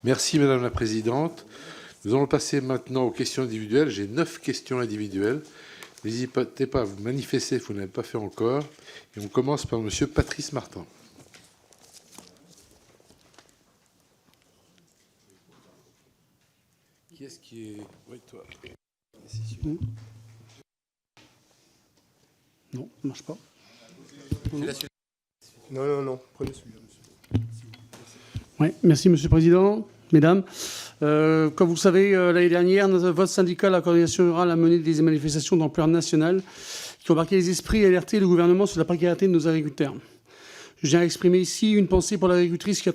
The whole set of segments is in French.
Merci Madame la Présidente. Nous allons passer maintenant aux questions individuelles. J'ai 9 questions individuelles. N'hésitez pas à vous manifester si vous n'avez pas fait encore. Et on commence par Monsieur Patrice Martin. Qui est-ce qui est... Oui, toi. Non, ça ne marche pas. Non, prenez celui-là. Oui, merci Monsieur le Président, Mesdames. Comme vous le savez, l'année dernière, votre syndicat, la coordination rurale, a mené des manifestations d'ampleur nationale qui ont marqué les esprits et alerté le gouvernement sur la précarité de nos agriculteurs. Je viens exprimer ici une pensée pour l'agricultrice qui a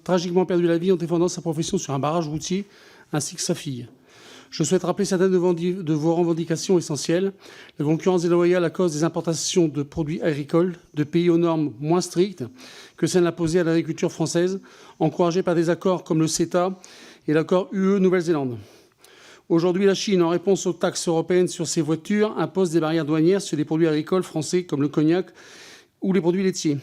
tragiquement perdu la vie en défendant sa profession sur un barrage routier, ainsi que sa fille. Je souhaite rappeler certaines de vos revendications essentielles. La concurrence déloyale à cause des importations de produits agricoles de pays aux normes moins strictes que celles imposées à l'agriculture française, encouragées par des accords comme le CETA et l'accord UE-Nouvelle-Zélande. Aujourd'hui, la Chine, en réponse aux taxes européennes sur ses voitures, impose des barrières douanières sur des produits agricoles français comme le cognac ou les produits laitiers.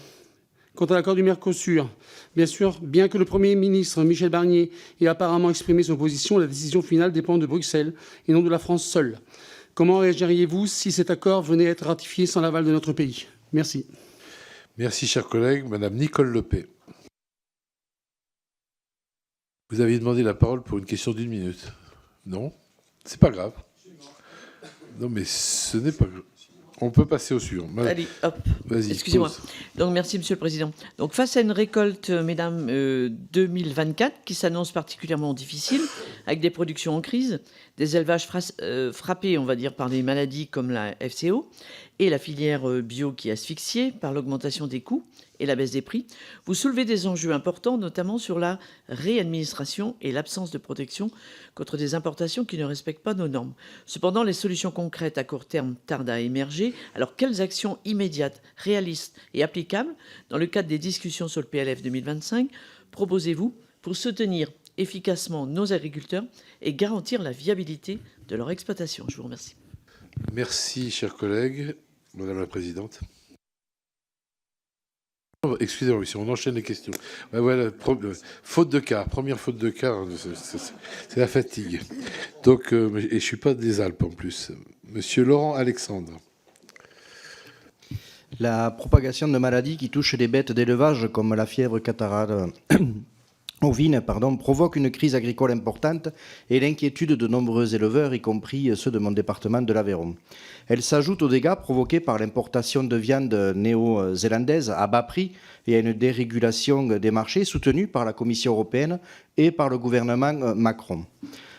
Quant à l'accord du Mercosur, bien sûr, bien que le Premier ministre Michel Barnier ait apparemment exprimé son position, la décision finale dépend de Bruxelles et non de la France seule. Comment réagiriez-vous si cet accord venait à être ratifié sans l'aval de notre pays? Merci. Merci, chers collègues. Madame Nicole Lepay. Vous aviez demandé la parole pour une question d'1 minute. Non? C'est pas grave. Non, mais ce n'est pas grave. On peut passer au suivant. Allez, hop. Vas-y. Excusez-moi. Donc, merci, Monsieur le Président. Donc, face à une récolte, mesdames, 2024, qui s'annonce particulièrement difficile, avec des productions en crise, des élevages frappés, on va dire, par des maladies comme la FCO, et la filière bio qui est asphyxiée par l'augmentation des coûts et la baisse des prix, vous soulevez des enjeux importants, notamment sur la réadministration et l'absence de protection contre des importations qui ne respectent pas nos normes. Cependant, les solutions concrètes à court terme tardent à émerger. Alors, quelles actions immédiates, réalistes et applicables, dans le cadre des discussions sur le PLF 2025, proposez-vous pour soutenir efficacement nos agriculteurs et garantir la viabilité de leur exploitation? Je vous remercie. Merci, chers collègues. Madame la Présidente. Excusez-moi, si on enchaîne les questions. Ouais, voilà, faute de quart, première faute de quart, c'est la fatigue. Donc, et je ne suis pas des Alpes en plus. Monsieur Laurent Alexandre. La propagation de maladies qui touchent les bêtes d'élevage, comme la fièvre catarrhale ovine, provoque une crise agricole importante et l'inquiétude de nombreux éleveurs, y compris ceux de mon département de l'Aveyron. Elle s'ajoute aux dégâts provoqués par l'importation de viande néo-zélandaise à bas prix et à une dérégulation des marchés soutenue par la Commission européenne et par le gouvernement Macron.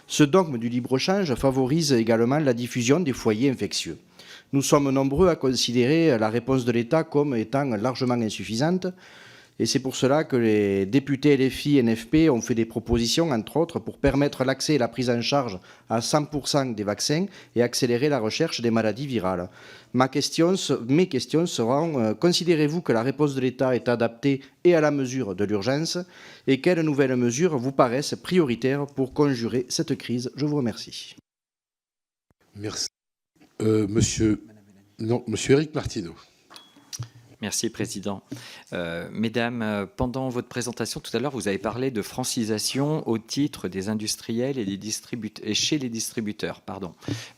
Ce dogme du libre-échange favorise également la diffusion des foyers infectieux. Nous sommes nombreux à considérer la réponse de l'État comme étant largement insuffisante. Et c'est pour cela que les députés LFI et NFP ont fait des propositions, entre autres, pour permettre l'accès et la prise en charge à 100% des vaccins et accélérer la recherche des maladies virales. Mes questions seront, considérez-vous que la réponse de l'État est adaptée et à la mesure de l'urgence? Et quelles nouvelles mesures vous paraissent prioritaires pour conjurer cette crise? Je vous remercie. Merci. Monsieur Éric Martineau. Merci, Président. Mesdames, pendant votre présentation tout à l'heure, vous avez parlé de francisation au titre des industriels et chez les distributeurs.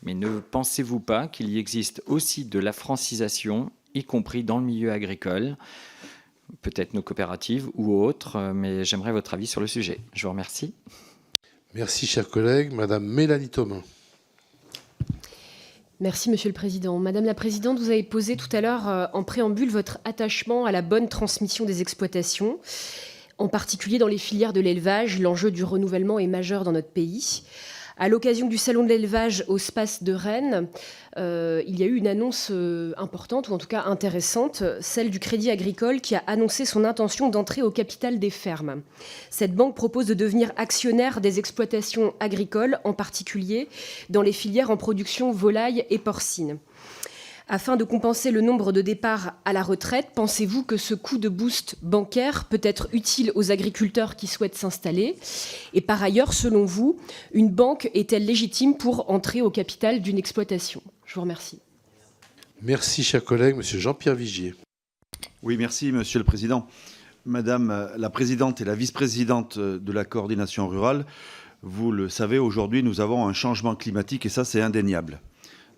Mais ne pensez-vous pas qu'il y existe aussi de la francisation, y compris dans le milieu agricole, peut-être nos coopératives ou autres, mais j'aimerais votre avis sur le sujet. Je vous remercie. Merci, chers collègues. Madame Mélanie Thomas. Merci, Monsieur le Président. Madame la Présidente, vous avez posé tout à l'heure en préambule votre attachement à la bonne transmission des exploitations. En particulier dans les filières de l'élevage, l'enjeu du renouvellement est majeur dans notre pays. À l'occasion du Salon de l'élevage au Space de Rennes, il y a eu une annonce importante, ou en tout cas intéressante, celle du Crédit Agricole qui a annoncé son intention d'entrer au capital des fermes. Cette banque propose de devenir actionnaire des exploitations agricoles, en particulier dans les filières en production volaille et porcine. Afin de compenser le nombre de départs à la retraite, pensez-vous que ce coup de boost bancaire peut être utile aux agriculteurs qui souhaitent s'installer? Et par ailleurs, selon vous, une banque est-elle légitime pour entrer au capital d'une exploitation? Je vous remercie. Merci, chers collègues. Monsieur Jean-Pierre Vigier. Oui, merci, Monsieur le Président. Madame la présidente et la vice-présidente de la coordination rurale, vous le savez, aujourd'hui, nous avons un changement climatique et ça, c'est indéniable.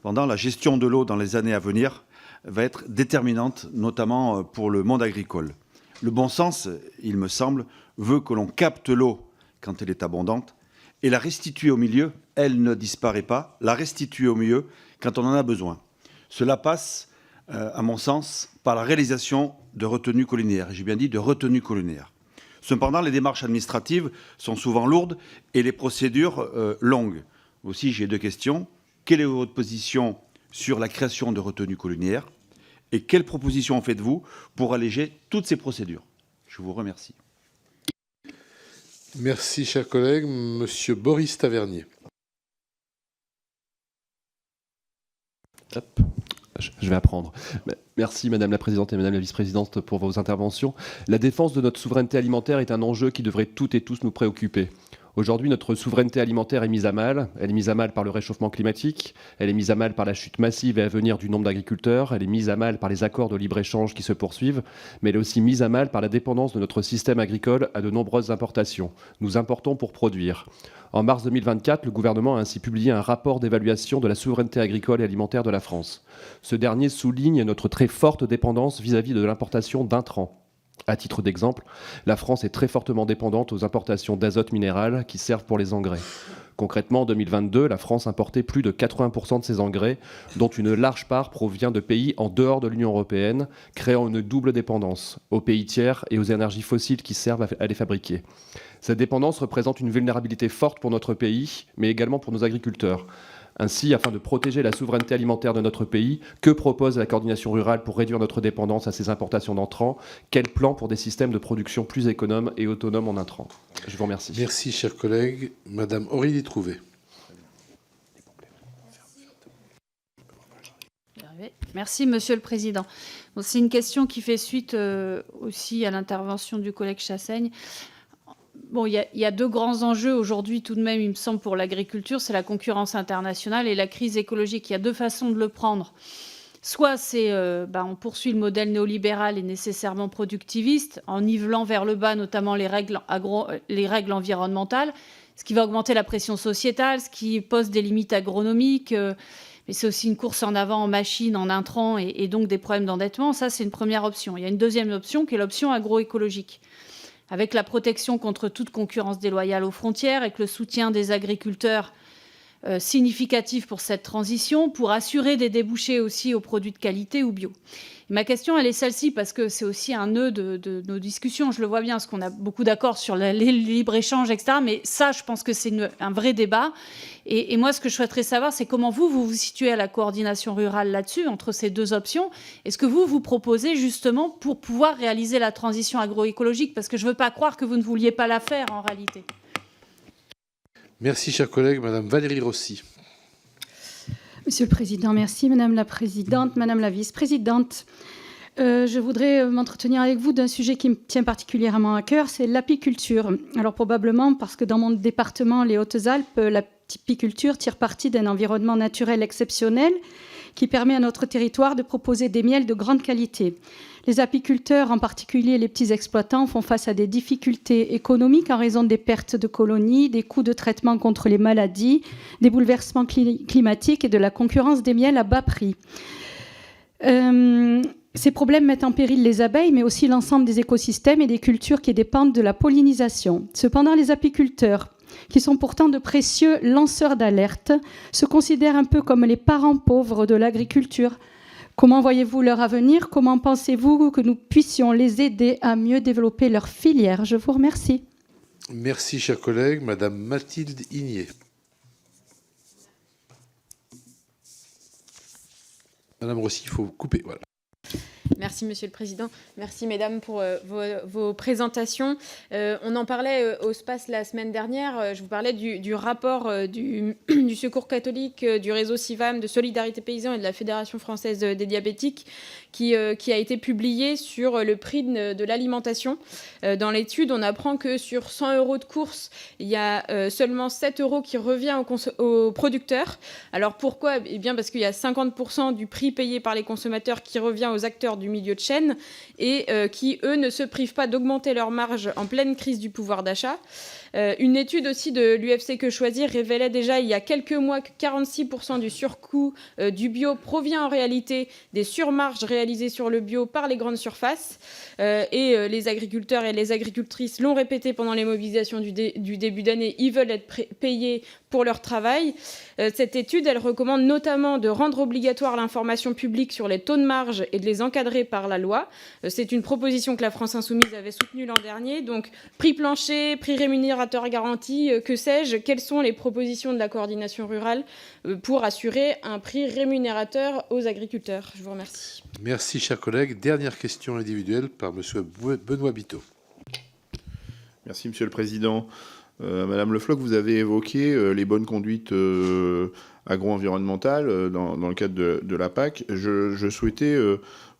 Pendant la gestion de l'eau dans les années à venir va être déterminante, notamment pour le monde agricole. Le bon sens, il me semble, veut que l'on capte l'eau quand elle est abondante et la restituer au milieu, elle ne disparaît pas, la restituer au milieu quand on en a besoin. Cela passe, à mon sens, par la réalisation de retenues collinaires. J'ai bien dit de retenues collinaires. Cependant, les démarches administratives sont souvent lourdes et les procédures longues. Aussi, j'ai 2 questions. Quelle est votre position sur la création de retenues collinaires et quelles propositions faites-vous pour alléger toutes ces procédures? Je vous remercie. Merci, cher collègue. Monsieur Boris Tavernier. Hop. Je vais apprendre. Merci Madame la Présidente et Madame la Vice-Présidente pour vos interventions. La défense de notre souveraineté alimentaire est un enjeu qui devrait toutes et tous nous préoccuper. Aujourd'hui, notre souveraineté alimentaire est mise à mal. Elle est mise à mal par le réchauffement climatique, elle est mise à mal par la chute massive et à venir du nombre d'agriculteurs, elle est mise à mal par les accords de libre-échange qui se poursuivent, mais elle est aussi mise à mal par la dépendance de notre système agricole à de nombreuses importations. Nous importons pour produire. En mars 2024, le gouvernement a ainsi publié un rapport d'évaluation de la souveraineté agricole et alimentaire de la France. Ce dernier souligne notre très forte dépendance vis-à-vis de l'importation d'intrants. À titre d'exemple, la France est très fortement dépendante aux importations d'azote minéral qui servent pour les engrais. Concrètement, en 2022, la France importait plus de 80% de ses engrais, dont une large part provient de pays en dehors de l'Union européenne, créant une double dépendance aux pays tiers et aux énergies fossiles qui servent à les fabriquer. Cette dépendance représente une vulnérabilité forte pour notre pays, mais également pour nos agriculteurs. Ainsi, afin de protéger la souveraineté alimentaire de notre pays, que propose la coordination rurale pour réduire notre dépendance à ces importations d'entrants? Quel plan pour des systèmes de production plus économes et autonomes en intrants? Je vous remercie. Merci, cher collègue. Madame Aurélie Trouvé. Merci, Monsieur le Président. Bon, c'est une question qui fait suite aussi à l'intervention du collègue Chassaigne. Bon, il y a 2 grands enjeux aujourd'hui, tout de même, il me semble, pour l'agriculture. C'est la concurrence internationale et la crise écologique. Il y a 2 façons de le prendre. Soit c'est, on poursuit le modèle néolibéral et nécessairement productiviste, en nivelant vers le bas notamment les règles environnementales, ce qui va augmenter la pression sociétale, ce qui pose des limites agronomiques. Mais c'est aussi une course en avant en machines, en intrants et donc des problèmes d'endettement. Ça, c'est une première option. Il y a une deuxième option qui est l'option agroécologique, avec la protection contre toute concurrence déloyale aux frontières, avec le soutien des agriculteurs significatif pour cette transition, pour assurer des débouchés aussi aux produits de qualité ou bio. Et ma question, elle est celle-ci, parce que c'est aussi un nœud de nos discussions. Je le vois bien, parce qu'on a beaucoup d'accords sur le libre-échange, etc. Mais ça, je pense que c'est un vrai débat. Et moi, ce que je souhaiterais savoir, c'est comment vous situez à la coordination rurale là-dessus, entre ces 2 options. Est-ce que vous proposez justement pour pouvoir réaliser la transition agroécologique? Parce que je ne veux pas croire que vous ne vouliez pas la faire en réalité. Merci, chers collègues. Madame Valérie Rossi. Monsieur le Président, merci. Madame la Présidente, Madame la Vice-Présidente, je voudrais m'entretenir avec vous d'un sujet qui me tient particulièrement à cœur, c'est l'apiculture. Alors probablement parce que dans mon département, les Hautes-Alpes, l'apiculture tire parti d'un environnement naturel exceptionnel qui permet à notre territoire de proposer des miels de grande qualité. Les apiculteurs, en particulier les petits exploitants, font face à des difficultés économiques en raison des pertes de colonies, des coûts de traitement contre les maladies, des bouleversements climatiques et de la concurrence des miels à bas prix. Ces problèmes mettent en péril les abeilles, mais aussi l'ensemble des écosystèmes et des cultures qui dépendent de la pollinisation. Cependant, les apiculteurs, qui sont pourtant de précieux lanceurs d'alerte, se considèrent un peu comme les parents pauvres de l'agriculture. Comment voyez-vous leur avenir? Comment pensez-vous que nous puissions les aider à mieux développer leur filière? Je vous remercie. Merci, chers collègues. Madame Mathilde Igné. Madame Rossi, il faut couper. Voilà. Merci, Monsieur le Président. Merci, Mesdames, pour vos présentations. On en parlait au SPACE la semaine dernière. Je vous parlais du rapport du Secours catholique, du réseau CIVAM, de Solidarité Paysan et de la Fédération française des diabétiques qui a été publié sur le prix de l'alimentation. Dans l'étude, on apprend que sur 100 € de course, il y a seulement 7 € qui revient aux producteurs. Alors pourquoi? Eh bien parce qu'il y a 50% du prix payé par les consommateurs qui revient aux acteurs du milieu de chaîne et qui, eux, ne se privent pas d'augmenter leurs marges en pleine crise du pouvoir d'achat. Une étude aussi de l'UFC Que Choisir révélait déjà il y a quelques mois que 46% du surcoût du bio provient en réalité des surmarges réalisées sur le bio par les grandes surfaces. Et les agriculteurs et les agricultrices l'ont répété pendant les mobilisations du début d'année, ils veulent être payés pour leur travail. Cette étude, elle recommande notamment de rendre obligatoire l'information publique sur les taux de marge et de les encadrer par la loi. C'est une proposition que la France Insoumise avait soutenue l'an dernier. Donc, prix plancher, prix rémunérateur garanti, que sais-je, quelles sont les propositions de la coordination rurale pour assurer un prix rémunérateur aux agriculteurs? Je vous remercie. Merci, chers collègues. Dernière question individuelle par monsieur Benoît Biteau. Merci, Monsieur le Président. Madame Le Floch, vous avez évoqué les bonnes conduites agro-environnementales dans le cadre de la PAC. Je souhaitais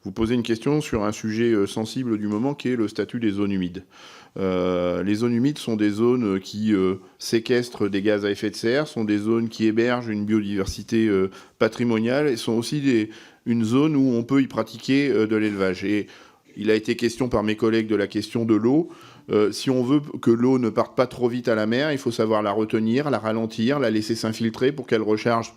vous poser une question sur un sujet sensible du moment qui est le statut des zones humides. Les zones humides sont des zones qui séquestrent des gaz à effet de serre, sont des zones qui hébergent une biodiversité patrimoniale et sont aussi une zone où on peut y pratiquer de l'élevage. Et il a été question par mes collègues de la question de l'eau. Si on veut que l'eau ne parte pas trop vite à la mer, il faut savoir la retenir, la ralentir, la laisser s'infiltrer pour qu'elle recharge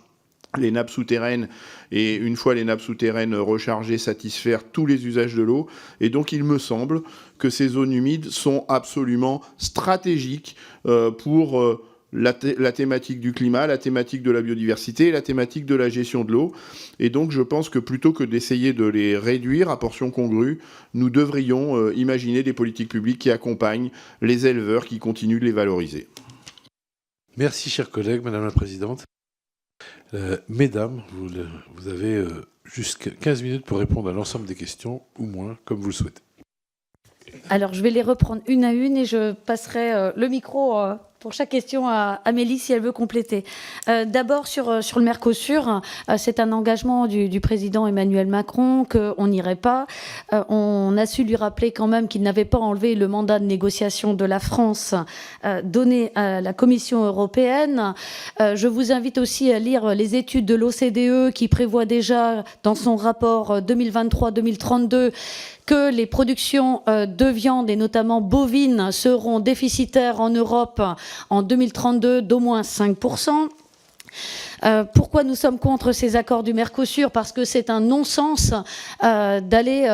les nappes souterraines, et une fois les nappes souterraines rechargées, satisfaire tous les usages de l'eau. Et donc il me semble que ces zones humides sont absolument stratégiques pour la thématique du climat, la thématique de la biodiversité et la thématique de la gestion de l'eau. Et donc je pense que plutôt que d'essayer de les réduire à portions congrues, nous devrions imaginer des politiques publiques qui accompagnent les éleveurs, qui continuent de les valoriser. Merci, chers collègues, Madame la Présidente. Mesdames, vous avez jusqu'à 15 minutes pour répondre à l'ensemble des questions, ou moins, comme vous le souhaitez. Alors, je vais les reprendre une à une et je passerai le micro pour chaque question à Amélie si elle veut compléter. D'abord, sur le Mercosur, c'est un engagement du président Emmanuel Macron qu'on n'irait pas. On a su lui rappeler quand même qu'il n'avait pas enlevé le mandat de négociation de la France donné à la Commission européenne. Je vous invite aussi à lire les études de l'OCDE qui prévoit déjà dans son rapport 2023-2032 que les productions de viande, et notamment bovines, seront déficitaires en Europe en 2032 d'au moins 5%. Pourquoi nous sommes contre ces accords du Mercosur? Parce que c'est un non-sens d'aller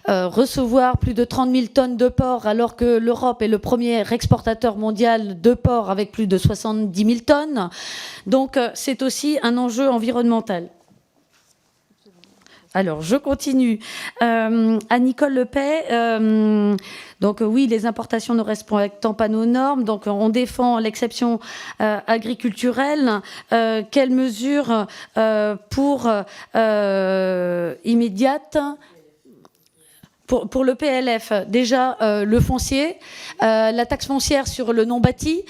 recevoir plus de 30 000 tonnes de porc alors que l'Europe est le premier exportateur mondial de porc avec plus de 70 000 tonnes. Donc c'est aussi un enjeu environnemental. Alors, je continue. À Nicole Lepay, donc oui, les importations ne respectant pas nos normes, donc on défend l'exception agriculturelle. Quelles mesures pour immédiates pour le PLF? Déjà, le foncier, la taxe foncière sur le non-bâti.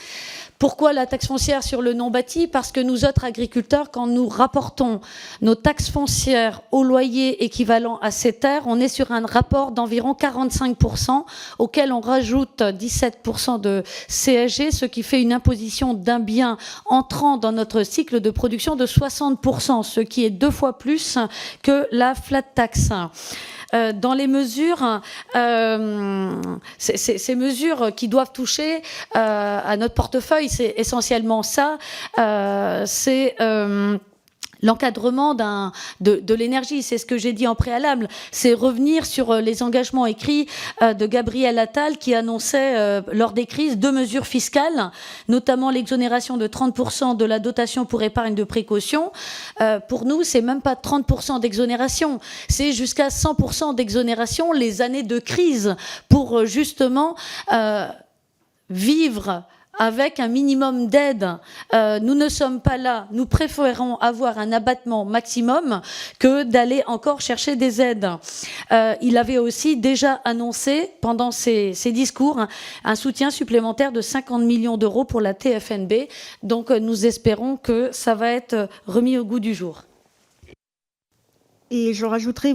Pourquoi la taxe foncière sur le non-bâti? Parce que nous autres agriculteurs, quand nous rapportons nos taxes foncières au loyer équivalent à ces terres, on est sur un rapport d'environ 45%, auquel on rajoute 17% de CSG, ce qui fait une imposition d'un bien entrant dans notre cycle de production de 60%, ce qui est 2 fois plus que la flat tax. Dans les mesures, ces mesures qui doivent toucher à notre portefeuille, c'est essentiellement ça, c'est l'encadrement de l'énergie. C'est ce que j'ai dit en préalable. C'est revenir sur les engagements écrits de Gabriel Attal qui annonçait lors des crises 2 mesures fiscales, notamment l'exonération de 30% de la dotation pour épargne de précaution. Pour nous, c'est même pas 30% d'exonération, c'est jusqu'à 100% d'exonération les années de crise pour justement vivre avec un minimum d'aide. Nous ne sommes pas là, nous préférons avoir un abattement maximum que d'aller encore chercher des aides. Il avait aussi déjà annoncé pendant ses discours un soutien supplémentaire de 50 millions d'euros pour la TFNB. Donc nous espérons que ça va être remis au goût du jour. Et je rajouterai